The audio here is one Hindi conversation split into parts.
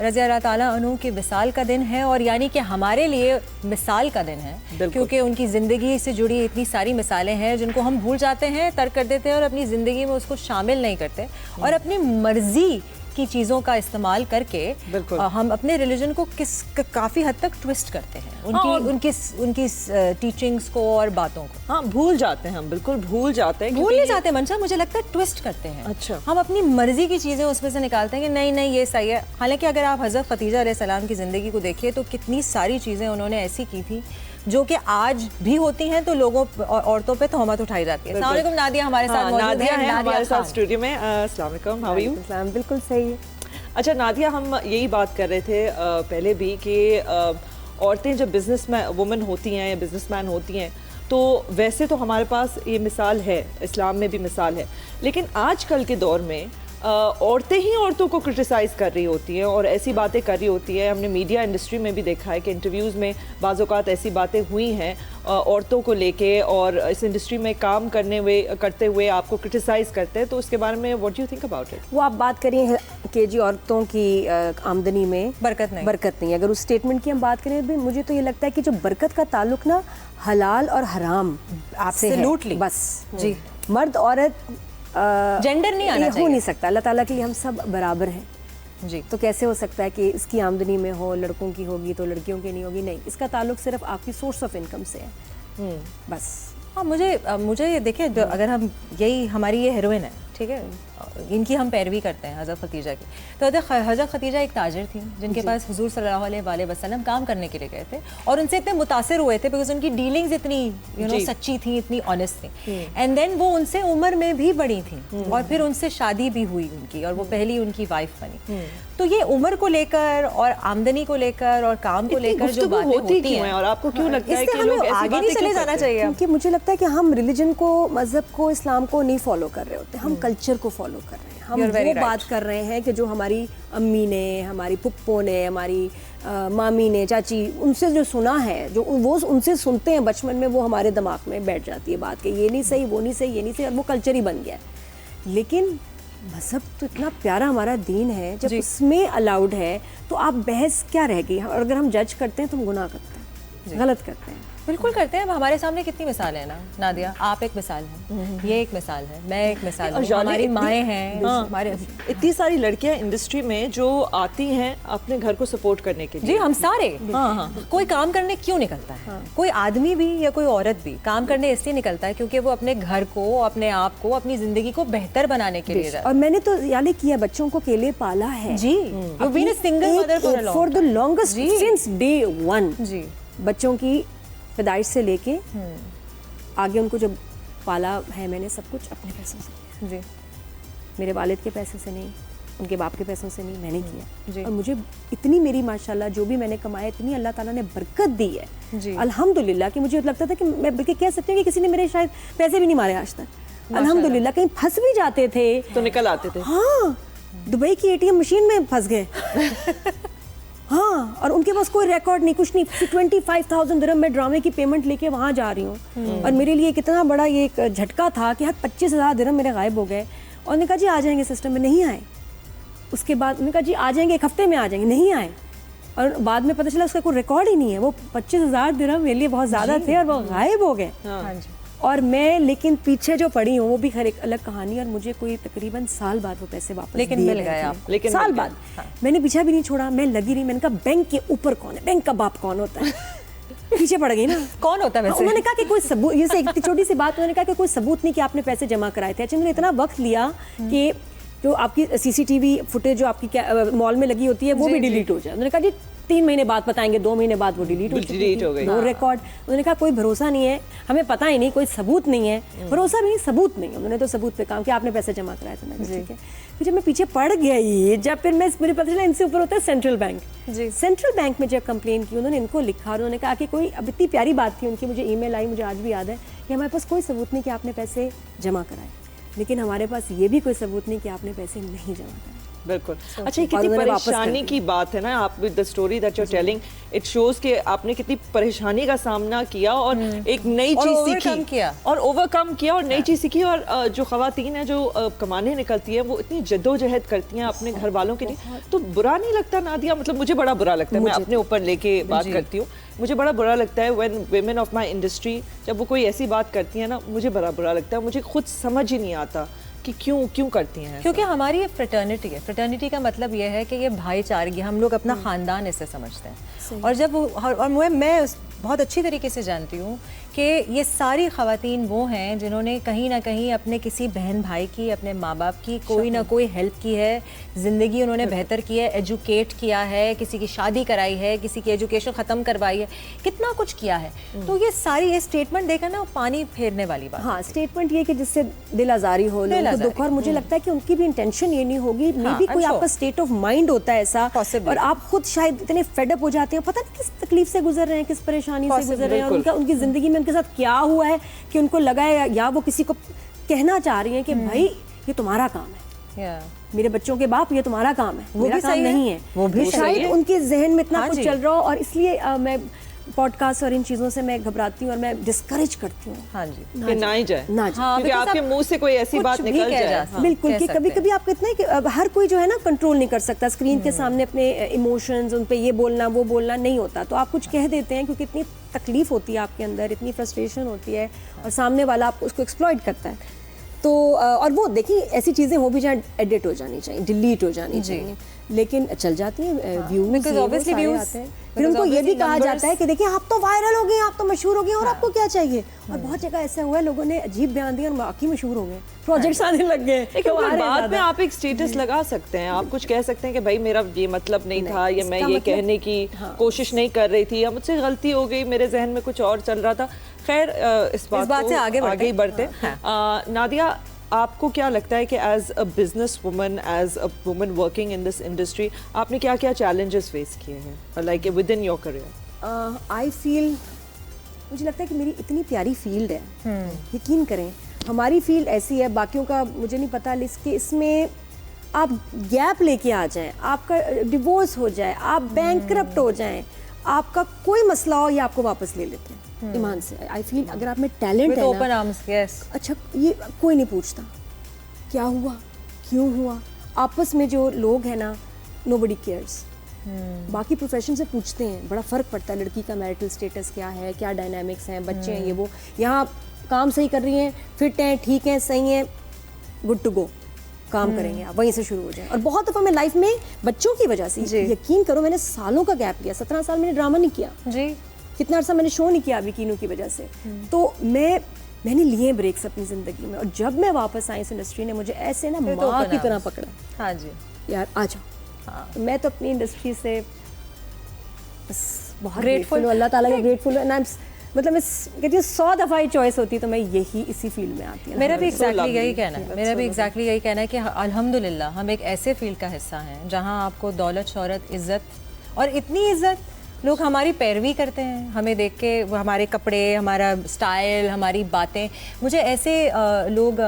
रज़ी अल्लाह ताला अन्हु की विसाल का दिन है, और यानी कि हमारे लिए मिसाल का दिन है, क्योंकि उनकी ज़िंदगी से जुड़ी इतनी सारी मिसालें हैं जिनको हम भूल जाते हैं, तर्क कर देते हैं और अपनी ज़िंदगी में उसको शामिल नहीं करते, और अपनी मर्ज़ी की चीज़ों का इस्तेमाल करके हम अपने रिलीजन को काफ़ी हद तक ट्विस्ट करते हैं, उनकी टीचिंग्स को और बातों को। हाँ, भूल जाते हैं हम, बिल्कुल भूल जाते हैं। भूल नहीं जाते मंशा, मुझे लगता है ट्विस्ट करते हैं। अच्छा, हम अपनी मर्जी की चीज़ें उसमें से निकालते हैं कि नहीं नहीं ये सही है। हालांकि अगर आप हज़रत खदीजा अलैहिस्सलाम की ज़िंदगी को देखिए तो कितनी सारी चीज़ें उन्होंने ऐसी की थी जो कि आज भी होती हैं, तो लोगों औरतों पे तहमत उठाई जाती है। अस्सलाम वालेकुम, नादिया हमारे साथ मौजूद है, हमारे साथ स्टूडियो में। अस्सलाम वालेकुम, हाउ आर यू? बिल्कुल सही है। अच्छा नादिया, हम यही बात कर रहे थे पहले भी कि औरतें जब बिजनेस वुमन होती हैं या बिजनेसमैन होती हैं तो वैसे तो हमारे पास ये मिसाल है, इस्लाम में भी मिसाल है, लेकिन आजकल के दौर में औरतें ही औरतों को क्रिटिसाइज़ कर रही होती हैं और ऐसी बातें कर रही होती है। हमने मीडिया इंडस्ट्री में भी देखा है कि इंटरव्यूज़ में बाज़ औक़ात ऐसी बातें हुई हैं औरतों को लेके, और इस इंडस्ट्री में काम करते हुए आपको क्रिटिसाइज़ करते हैं, तो उसके बारे में what do you think about it? वो आप बात करिए कि जी औरतों की आमदनी में बरकत नहीं। अगर उस स्टेटमेंट की हम बात करें भी, मुझे तो ये लगता है कि जो बरकत का ताल्लुक ना हलाल और हराम आपसे है, बस जी। मर्द औरत जेंडर नहीं आना चाहिए, हो नहीं सकता। अल्लाह ताला के लिए हम सब बराबर हैं जी। तो कैसे हो सकता है कि इसकी आमदनी में हो, लड़कों की होगी तो लड़कियों की नहीं होगी? नहीं, इसका ताल्लुक सिर्फ आपकी सोर्स ऑफ इनकम से है, बस। हाँ, मुझे ये देखिए, अगर हम यही हमारी ये हीरोइन है, ठीक है, इनकी हम पैरवी करते हैं हज़रत खदीजा की, तो हज़रत खदीजा एक ताजिर थी जिनके पास हुजूर सल्लल्लाहु अलैहि वसल्लम काम करने के लिए गए थे, और उनसे इतने मुतासिर हुए थे बिकॉज उनकी डीलिंग्स इतनी सच्ची थी, इतनी ऑनेस्ट थी। एंड देन वो उनसे उम्र में भी बड़ी थी और फिर उनसे शादी भी हुई उनकी, और वो पहली उनकी वाइफ बनी। तो ये उम्र को लेकर और आमदनी को लेकर और काम को लेकर जो बातें होती हैं, और आपको क्यों लगता है कि लोग आगे नहीं चले जाना चाहिए? क्योंकि मुझे लगता है कि हम रिलीजन को, मजहब को, इस्लाम को नहीं फॉलो कर रहे होते, हम कल्चर को फॉलो कर रहे हैं। हम वो बात कर रहे हैं कि जो हमारी अम्मी ने, हमारी पुप्पो ने, हमारी मामी ने, चाची, उनसे जो सुना है, जो वो उनसे सुनते हैं बचपन में, वो हमारे दिमाग में बैठ जाती है बात कि ये नहीं सही, वो नहीं सही, ये नहीं सही, और वो कल्चर ही बन गया है। लेकिन मज़हब तो इतना प्यारा हमारा दीन है, जब उसमें अलाउड है तो आप बहस क्या रहेगी? और अगर हम जज करते हैं तो हम गुनाह करते हैं, गलत करते हैं। बिल्कुल करते हैं। अब हमारे सामने कितनी मिसाल है ना नादिया, आप एक मिसाल है, ये एक मिसाल है, मैं एक मिसाल हूँ, हमारी माएँ हैं, हमारे इतनी सारी लड़कियां इंडस्ट्री में जो आती हैं अपने घर को सपोर्ट करने के लिए। जी, हम सारे। हाँ, कोई काम करने क्यों निकलता है? कोई आदमी भी या कोई औरत भी काम करने इसलिए निकलता है क्योंकि वो अपने घर को, अपने आप को, अपनी जिंदगी को बेहतर बनाने के लिए। और मैंने तो यानी किया, बच्चों को अकेले पाला है जी, single mother for the longest since day one जी। बच्चों की पैदाइश से लेके आगे उनको जब पाला है मैंने, सब कुछ अपने पैसों से जी, मेरे वालिद के पैसे से नहीं, उनके बाप के पैसों से नहीं, मैंने किया। और मुझे इतनी, मेरी माशाल्लाह जो भी मैंने कमाया, इतनी अल्लाह ताला ने बरकत दी है अल्हम्दुलिल्लाह, कि मुझे लगता था कि मैं बल्कि कह सकती हूँ कि किसी ने मेरे शायद पैसे भी नहीं मारे आज तक। अल्हम्दुलिल्लाह, कहीं फंस भी जाते थे तो निकल आते थे। हाँ, दुबई की ATM मशीन में फंस गए। हाँ, और उनके पास कोई रिकॉर्ड नहीं, कुछ नहीं। 25,000 दिरहम मैं ड्रामे की पेमेंट लेके वहाँ जा रही हूँ, और मेरे लिए कितना बड़ा ये एक झटका था कि हर 25,000 दिरहम मेरे गायब हो गए। और उन्होंने कहा जी आ जाएंगे सिस्टम में, नहीं आए। उसके बाद उन्होंने कहा जी आ जाएंगे, एक हफ्ते में आ जाएंगे, नहीं आए। और बाद में पता चला उसका कोई रिकॉर्ड ही नहीं है। वो 25,000 दिरहम मेरे लिए बहुत ज़्यादा थे और वो गायब हो गए। और मैं लेकिन पीछे जो पड़ी हूँ वो भी खैर एक अलग कहानी, और मुझे कोई तकरीबन साल बाद वो पैसे वापस लेकिन मिल गए आप, लेकिन साल बाद। मैंने पीछा भी नहीं छोड़ा, मैं लगी रही। मैंने कहा बैंक के ऊपर कौन है, बैंक का बाप कौन होता है? पीछे पड़ गई ना, कौन होता है वैसे? उन्होंने कहा कि कोई सबूत, ये से एक छोटी सी बात, उन्होंने कहा कि कोई सबूत नहीं कि आपने पैसे जमा कराए थे। अच्छा, मैंने इतना वक्त लिया कि जो आपकी CCTV फुटेज जो आपकी मॉल में लगी होती है वो भी डिलीट हो जाए। उन्होंने कहा जी 3 महीने बाद बताएंगे, 2 महीने बाद वो डिलीट हो गई, नो रिकॉर्ड। उन्होंने कहा कोई भरोसा नहीं है, हमें पता ही नहीं, कोई सबूत नहीं है। भरोसा भी नहीं, सबूत नहीं है। उन्होंने तो सबूत पे काम किया, आपने पैसे जमा कराए थे। मैंने ठीक है। फिर जब मैं पीछे पड़ गई, जब फिर मैं मुझे पता चला इनसे ऊपर होता है सेंट्रल बैंक। सेंट्रल बैंक में जब कंप्लेन की, उन्होंने इनको लिखा, और उन्होंने कहा कि कोई, अब इतनी प्यारी बात थी उनकी, मुझे ईमेल आई, मुझे आज भी याद है, कि हमारे पास कोई सबूत नहीं कि आपने पैसे जमा कराए, लेकिन हमारे पास ये भी कोई सबूत नहीं कि आपने पैसे नहीं जमा कराए। बिल्कुल। अच्छा, ये और कितनी उन्होंने वापस कर परेशानी दी। की बात है ना, आप the story that you are telling it shows कि आपने कितनी परेशानी का सामना किया और एक नई और चीज overcome सीखी किया। और ओवरकम किया और नई चीज सीखी। और जो खवातीन है जो कमाने निकलती है वो इतनी जद्दोजहद करती हैं अपने घर वालों के लिए, तो बुरा नहीं लगता नादिया? मतलब मुझे बड़ा बुरा लगता है, मैं अपने ऊपर लेके बात करती हूँ, मुझे बड़ा बुरा लगता है when women of my industry जब वो कोई ऐसी बात करती है ना, मुझे बड़ा बुरा लगता है। मुझे खुद समझ ही नहीं आता कि क्यों करती हैं। क्योंकि हमारी ये फ्रेटर्निटी है। फ्रेटर्निटी का मतलब ये है कि ये भाईचारगी, हम लोग अपना खानदान इससे समझते हैं। और जब और मैं बहुत अच्छी तरीके से जानती हूँ कि ये सारी ख़वातीन वो हैं जिन्होंने कहीं ना कहीं अपने किसी बहन भाई की, अपने माँ बाप की कोई ना कोई हेल्प की है, ज़िंदगी उन्होंने बेहतर की है, एजुकेट किया है, किसी की शादी कराई है, किसी की एजुकेशन ख़त्म करवाई है, कितना कुछ किया है। तो ये सारी ये स्टेटमेंट देखकर ना पानी फेरने वाली बात। हाँ, स्टेटमेंट ये कि जिससे दिल आज़ारी हो, लोगों को दुख, और मुझे लगता है कि उनकी भी इंटेंशन ये नहीं होगी, मे बी कोई आपका स्टेट ऑफ माइंड होता है ऐसा, और आप खुद शायद इतने फेड अप हो जाते हैं, पता नहीं किस तकलीफ से गुजर रहे हैं, किस परेशानी से गुजर रहे हैं, और उनकी ज़िंदगी में उनके साथ क्या हुआ है कि उनको लगा है, या वो किसी को कहना चाह रही हैं कि भाई ये तुम्हारा काम है, मेरे बच्चों के बाप ये तुम्हारा काम है, मेरा काम नहीं है। वो भी शायद उनके जहन में इतना कुछ चल रहा हो, और इसलिए मैं पॉडकास्ट और इन चीज़ों से मैं घबराती हूँ और मैं डिस्करेज करती हूँ। हाँ जी, कि ना ही जाए, ना जाए, क्योंकि आपके मुंह से कोई ऐसी बात निकल जाए। बिल्कुल, कि कभी कभी आपको इतना है कि अब हर कोई जो है ना कंट्रोल नहीं कर सकता स्क्रीन के सामने अपने इमोशंस, उन पे ये बोलना वो बोलना नहीं होता, तो आप कुछ कह देते हैं क्योंकि इतनी तकलीफ होती है आपके अंदर, इतनी फ्रस्ट्रेशन होती है, और सामने वाला आप उसको एक्सप्लॉइट करता है। तो और वो देखिए ऐसी चीज़ें हो भी जाए, एडिट हो जानी चाहिए, डिलीट हो जानी चाहिए, लेकिन चल जाती हैं व्यूज, ऑब्वियसली व्यूज आते हैं। फिर उनको ये भी कहा जाता है कि देखिए आप तो वायरल हो गए, आप तो मशहूर हो गए, और आपको क्या चाहिए। और बहुत जगह ऐसा हुआ है, लोगों ने अजीब बयान दिया और बाकी मशहूर हो गए, प्रोजेक्ट्स आने लग गए। बाद में आप एक स्टेटस लगा सकते हैं, आप कुछ कह सकते हैं कि भाई मेरा ये मतलब नहीं था, या मैं ये कहने की कोशिश नहीं कर रही थी, या मुझसे गलती हो गई, मेरे जहन में कुछ और चल रहा था। खैर इस बात से आगे बढ़ते। नादिया, आपको क्या लगता है कि as a business woman, as a woman working in this industry, आपने क्या क्या चैलेंजेस फेस किए हैं like within your career? I feel, मुझे लगता है कि मेरी इतनी प्यारी फील्ड है, यकीन करें हमारी फील्ड ऐसी है, बाकियों का मुझे नहीं पता, इसके इसमें आप गैप लेके आ जाएं, आपका डिवोर्स हो जाए, आप बैंकरप्ट हो जाएं, आपका कोई मसला हो, ये आपको वापस ले लेते हैं ईमान से। आई फील अगर आप में टैलेंट है ओपन आर्म्स, यस। अच्छा, ये कोई नहीं पूछता क्या हुआ, क्यों हुआ, आपस में जो लोग हैं ना, नोबडी केयर्स। बाकी प्रोफेशन से पूछते हैं, बड़ा फ़र्क पड़ता है, लड़की का मैरिटल स्टेटस क्या है, क्या डायनामिक्स हैं, बच्चे हैं, ये वो, यहाँ काम सही कर रही हैं, फिट हैं, ठीक हैं, सही हैं, गुड टू गो, काम करेंगे आप, वहीं से शुरू हो जाए। और बहुत दफ़ा मैं लाइफ में बच्चों की वजह से, यकीन करो मैंने सालों का गैप लिया, 17 साल मैंने ड्रामा नहीं किया जी, कितना अर्सा मैंने शो नहीं किया अभी कीनू की वजह से। तो मैंने लिए ब्रेक्स अपनी ज़िंदगी में, और जब मैं वापस आई इस इंडस्ट्री ने मुझे ऐसे ना माँ की तरह पकड़ा। हाँ जी, यार आ जाओ। हाँ। मैं तो अपनी इंडस्ट्री से बस बहुत ग्रेटफुल हूँ, अल्लाह ताला का ग्रेटफुल हूँ। मतलब मैं कहती हूँ 100 दफ़ा ही चॉइस होती तो मैं इसी फील्ड में आती। मेरा भी एग्जैक्टली यही कहना है, मेरा भी एग्जैक्टली यही कहना है कि अल्हम्दुलिल्लाह हम एक ऐसे फील्ड का हिस्सा हैं जहाँ आपको दौलत, शोहरत, इज़्ज़त, और इतनी इज़्ज़त, लोग हमारी पैरवी करते हैं, हमें देख के, हमारे कपड़े, हमारा स्टाइल, हमारी बातें। मुझे ऐसे लोग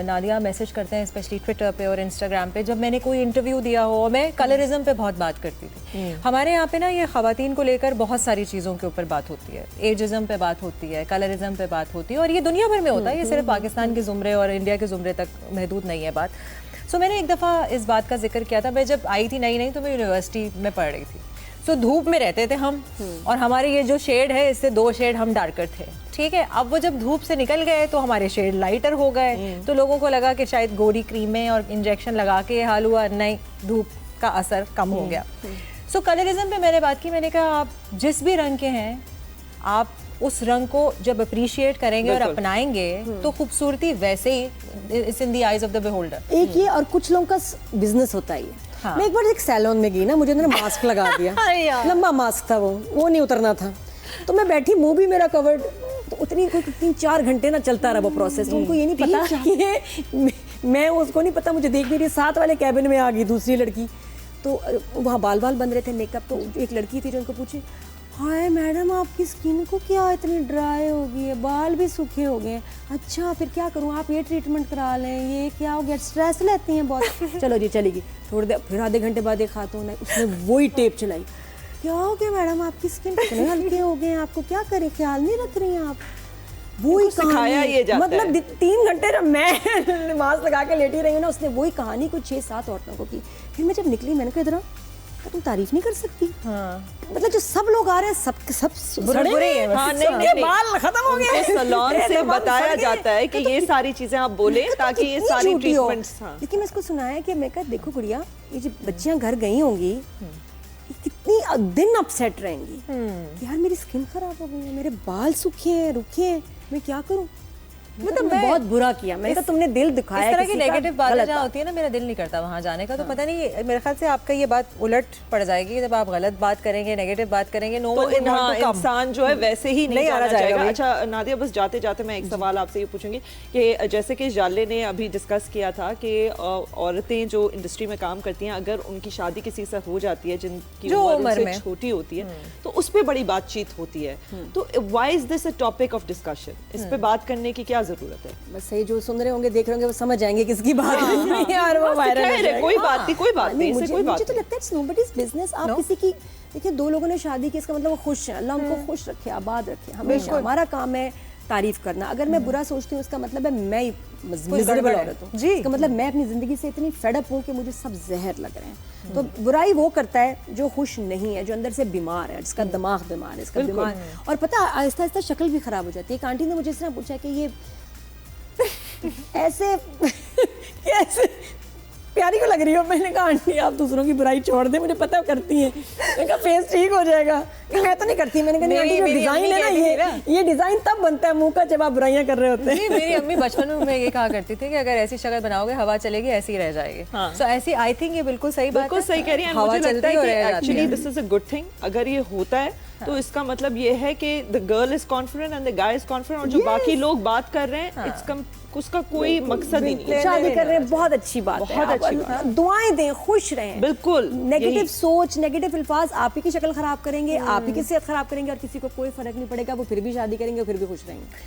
नादिया मैसेज करते हैं, स्पेशली ट्विटर पे और इंस्टाग्राम पे, जब मैंने कोई इंटरव्यू दिया हो। मैं कलरिज्म पे बहुत बात करती थी। हमारे यहाँ पे ना ये ख़वातीन को लेकर बहुत सारी चीज़ों के ऊपर बात होती है, एजिज्म पे बात होती है, कलरिज्म पे बात होती है, और ये दुनिया भर में होता है, ये सिर्फ पाकिस्तान के ज़ुमरे और इंडिया के ज़ुमरे तक महदूद नहीं है बात। सो मैंने एक दफ़ा इस बात का जिक्र किया था, मैं जब आई थी नई तो मैं यूनिवर्सिटी में पढ़ रही थी। तो धूप में रहते थे हम, और हमारे ये जो शेड है इससे 2 शेड हम डार्कर थे, ठीक है। अब वो जब धूप से निकल गए तो हमारे शेड लाइटर हो गए, तो लोगों को लगा कि शायद गोरी क्रीमें और इंजेक्शन लगा के ये हाल हुआ, नहीं, धूप का असर कम हो गया। सो कलरिज्म पे मैंने बात की, मैंने कहा आप जिस भी रंग के हैं, आप उस रंग को जब अप्रिशिएट करेंगे और अपनाएंगे तो खूबसूरती वैसे ही it's in the eyes of the beholder. एक ये, और कुछ लोगों का बिजनेस होता ही है। हाँ। मैं एक बार एक सैलून में गई ना, मुझे उन्होंने मास्क लगा दिया, लंबा मास्क था, वो नहीं उतरना था, तो मैं बैठी, मुंह भी मेरा कवर्ड, तो उतनी कोई 3-4 घंटे ना चलता रहा वो प्रोसेस। तो उनको ये नहीं पता कि मैं, उसको नहीं पता, मुझे देख नहीं रही, साथ वाले कैबिन में आ गई दूसरी लड़की, तो वहाँ बाल बंद रहे थे, मेकअप, तो एक लड़की थी जो उनको पूछे हाय मैडम आपकी स्किन को क्या इतनी ड्राई हो गई है, बाल भी सूखे हो गए हैं। अच्छा फिर क्या करूँ, आप ये ट्रीटमेंट करा लें, ये क्या हो गया, स्ट्रेस लेती हैं बहुत। चलो जी चलेगी, थोड़ी देर फिर आधे घंटे बाद एक खातून है, उसने वही टेप चलाई। क्या हो गया मैडम आपकी स्किन कितने हल्के हो गए हैं, आपको क्या करें, ख्याल नहीं रख रही हैं आप। वही सिखाया ये जाता मतलब 3 घंटे जब मैं मास्क लगा के लेटी रही हूँ ना, उसने वही कहानी कुछ 6-7 औरतों को की। फिर मैं जब निकली मैंने कहा इधर तुम तारीफ नहीं कर सकती। हाँ। मतलब जो सब लोग आ रहे हैं सब बुरे ही हैं, हाँ, नहीं, बाल खत्म हो गए। सलोन से बाल बताया सड़ गए। जाता है कि ये सारी चीजें आप बोलें ताकि ये कितनी सारी झूठी हो। ट्रीटमेंट्स। हाँ। लेकिन मैं इसको सुनाया कि मैं कहा देखो गुड़िया, ये जो बच्चियां घर गई होंगी ये कितनी दिन अपसेट रहेंगी कि यार मेरी स्किन खराब हो गई है, मेरे बाल सूखे हैं, रुखे हैं, मैं क्या करूं। मतलब मैं बहुत बुरा किया, मैंने कहा तुमने दिल दिखाया। इस तरह की किसी का नेगेटिव बातें गलत जहाँ बात। होती है ना, मेरा दिल नहीं करता वहाँ जाने का। तो पता नहीं मेरे ख्याल से आपका ये बात उलट पड़ जाएगी जब आप गलत बात करेंगे, नेगेटिव बात करेंगे। नो तो वन हाँ, इंसान जो है वैसे ही नहीं आना जाना चाहेगा। भाई। अच्छा नादिया, बस जाते जाते मैं एक सवाल आपसे ये पूछूंगी कि जैसे कि जाले ने अभी डिस्कस किया था कि औरतें जो इंडस्ट्री में काम करती हैं, अगर उनकी शादी किसी से हो जाती है जिनकी जो उम्र उम्र उनसे में। छोटी होती है, तो उस पर बड़ी बातचीत होती है। तो why is this a topic of discussion? इस पे बात करने की क्या जरूरत है? बस सही, जो सुन रहे होंगे देख रहे होंगे वो समझ जाएंगे किसकी बात है यार, वो वायरल हो जाएगा। कोई बात नहीं, कोई बात नहीं, इससे मुझे कोई बात मुझे तो नहीं। लगता है इट्स नोबडीज बिजनेस। आप किसी की देखिए, 2 लोगों ने शादी की, इसका मतलब वो खुश हैं, अल्लाह उनको खुश रखे, आबाद रखे। हमेशा हमारा काम है तारीफ करना। अगर मैं बुरा सोचती हूँ इसका मतलब है मैं मिजरेबल गड़बड़ है। औरत हूँ जी। इसका मतलब मैं अपनी जिंदगी से इतनी फेड अप हूँ कि मुझे सब जहर लग रहे हैं। तो बुराई वो करता है जो खुश नहीं है, जो अंदर से बीमार है, जिसका दिमाग बीमार है, इसका दिमाग। और पता है आहिस्ता आहिस्ता शक्ल भी खराब हो जाती है। एक आंटी ने मुझे इस तरह पूछा कि ये ऐसे कैसे प्यारी को लग रही हो। मैंने कहा आंटी आप दूसरों की बुराई छोड़ दे, मुझे पता करती हैं। मैंने कहा फेस ठीक हो जाएगा। मैं तो नहीं करती। मैंने कहा नहीं आंटी, जो डिजाइन है ना ये डिजाइन तब बनता है मुंह का जब आप बुराइयां कर रहे होते हैं। नहीं, मेरी अम्मी बचपन में मैं ये कहा करती थी कि अगर ऐसी शक्ल बनाओगे हवा चलेगी ऐसी ही रह जाएगी। सो ऐसी आई थिंक ये बिल्कुल सही बात है। बिल्कुल सही कह रही हैं। हवा मुझे लगता है चलती कि और रह जाती एक्चुअली है। This is a good thing. अगर ये होता है तो इसका मतलब ये है कि the girl is confident and the guy is confident, और जो बाकी लोग बात कर रहे हैं उसका कोई मकसद ही नहीं है। शादी कर रहे हैं बहुत अच्छी बात है। बहुत अच्छी आप बात। दुआएं दें, खुश रहें। बिल्कुल नेगेटिव सोच, नेगेटिव अल्फाज आप ही की शक्ल खराब करेंगे, आप ही की सेहत खराब करेंगे, और किसी को कोई फर्क नहीं पड़ेगा। वो फिर भी शादी करेंगे, फिर भी खुश रहेंगे।